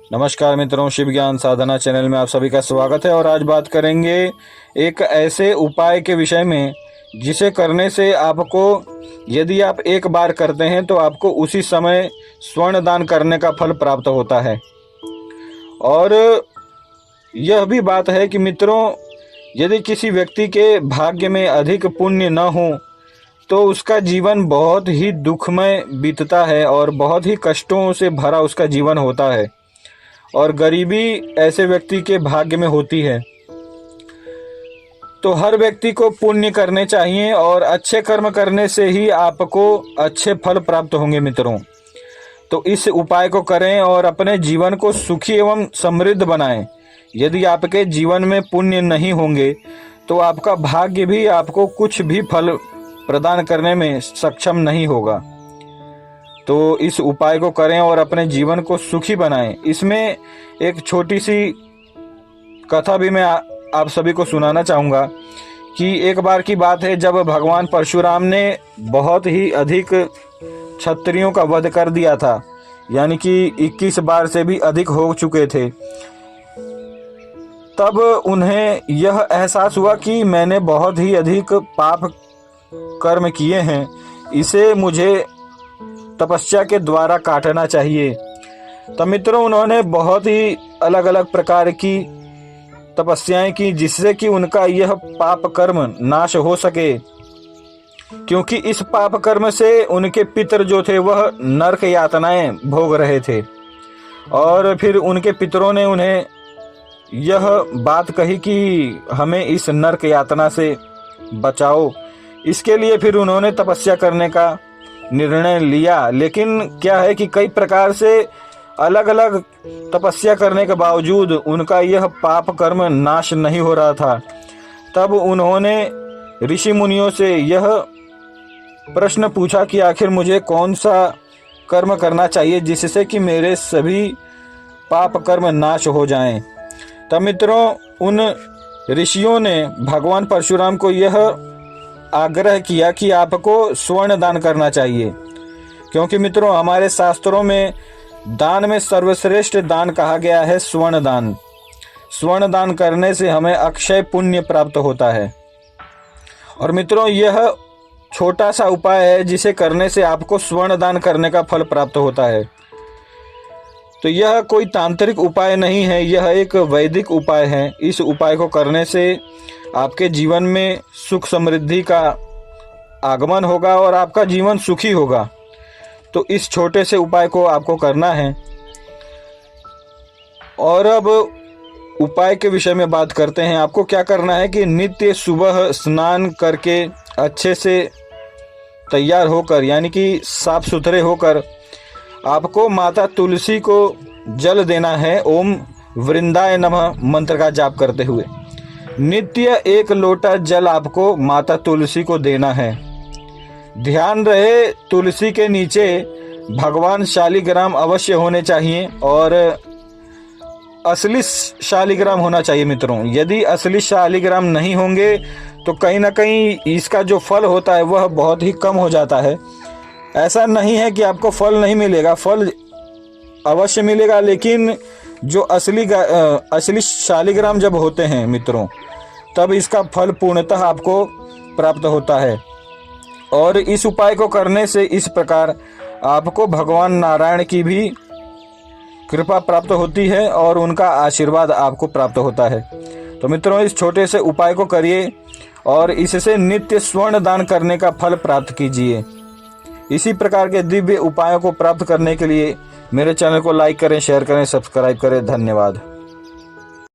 नमस्कार मित्रों, शिव ज्ञान साधना चैनल में आप सभी का स्वागत है। और आज बात करेंगे एक ऐसे उपाय के विषय में जिसे करने से आपको, यदि आप एक बार करते हैं तो आपको उसी समय स्वर्ण दान करने का फल प्राप्त होता है। और यह भी बात है कि मित्रों, यदि किसी व्यक्ति के भाग्य में अधिक पुण्य न हो तो उसका जीवन बहुत ही दुखमय बीतता है और बहुत ही कष्टों से भरा उसका जीवन होता है और गरीबी ऐसे व्यक्ति के भाग्य में होती है। तो हर व्यक्ति को पुण्य करने चाहिए और अच्छे कर्म करने से ही आपको अच्छे फल प्राप्त होंगे मित्रों। तो इस उपाय को करें और अपने जीवन को सुखी एवं समृद्ध बनाएं। यदि आपके जीवन में पुण्य नहीं होंगे तो आपका भाग्य भी आपको कुछ भी फल प्रदान करने में सक्षम नहीं होगा। तो इस उपाय को करें और अपने जीवन को सुखी बनाएं। इसमें एक छोटी सी कथा भी मैं आप सभी को सुनाना चाहूँगा कि एक बार की बात है जब भगवान परशुराम ने बहुत ही अधिक क्षत्रियों का वध कर दिया था, यानी कि 21 बार से भी अधिक हो चुके थे। तब उन्हें यह एहसास हुआ कि मैंने बहुत ही अधिक पाप कर्म किए हैं, इसे मुझे तपस्या के द्वारा काटना चाहिए। तो मित्रों, उन्होंने बहुत ही अलग अलग प्रकार की तपस्याएं की जिससे कि उनका यह पाप कर्म नाश हो सके, क्योंकि इस पाप कर्म से उनके पितर जो थे वह नरक यातनाएं भोग रहे थे। और फिर उनके पितरों ने उन्हें यह बात कही कि हमें इस नरक यातना से बचाओ। इसके लिए फिर उन्होंने तपस्या करने का निर्णय लिया। लेकिन क्या है कि कई प्रकार से अलग अलग तपस्या करने के बावजूद उनका यह पाप कर्म नाश नहीं हो रहा था। तब उन्होंने ऋषि मुनियों से यह प्रश्न पूछा कि आखिर मुझे कौन सा कर्म करना चाहिए जिससे कि मेरे सभी पाप कर्म नाश हो जाएं। तब मित्रों, उन ऋषियों ने भगवान परशुराम को यह आग्रह किया कि आपको स्वर्ण दान करना चाहिए, क्योंकि मित्रों हमारे शास्त्रों में दान में सर्वश्रेष्ठ दान कहा गया है स्वर्ण दान। स्वर्ण दान करने से हमें अक्षय पुण्य प्राप्त होता है। और मित्रों, यह छोटा सा उपाय है जिसे करने से आपको स्वर्ण दान करने का फल प्राप्त होता है। तो यह कोई तांत्रिक उपाय नहीं है, यह एक वैदिक उपाय है। इस उपाय को करने से आपके जीवन में सुख समृद्धि का आगमन होगा और आपका जीवन सुखी होगा। तो इस छोटे से उपाय को आपको करना है। और अब उपाय के विषय में बात करते हैं। आपको क्या करना है कि नित्य सुबह स्नान करके अच्छे से तैयार होकर, यानी कि साफ सुथरे होकर, आपको माता तुलसी को जल देना है। ओम वृंदाय नमः मंत्र का जाप करते हुए नित्य 1 लोटा जल आपको माता तुलसी को देना है। ध्यान रहे, तुलसी के नीचे भगवान शालिग्राम अवश्य होने चाहिए और असली शालिग्राम होना चाहिए मित्रों। यदि असली शालिग्राम नहीं होंगे तो कहीं ना कहीं इसका जो फल होता है वह बहुत ही कम हो जाता है। ऐसा नहीं है कि आपको फल नहीं मिलेगा, फल अवश्य मिलेगा, लेकिन जो असली शालिग्राम जब होते हैं मित्रों, तब इसका फल पूर्णतः आपको प्राप्त होता है। और इस उपाय को करने से इस प्रकार आपको भगवान नारायण की भी कृपा प्राप्त होती है और उनका आशीर्वाद आपको प्राप्त होता है। तो मित्रों, इस छोटे से उपाय को करिए और इससे नित्य स्वर्ण दान करने का फल प्राप्त कीजिए। इसी प्रकार के दिव्य उपायों को प्राप्त करने के लिए मेरे चैनल को लाइक करें, शेयर करें, सब्सक्राइब करें। धन्यवाद।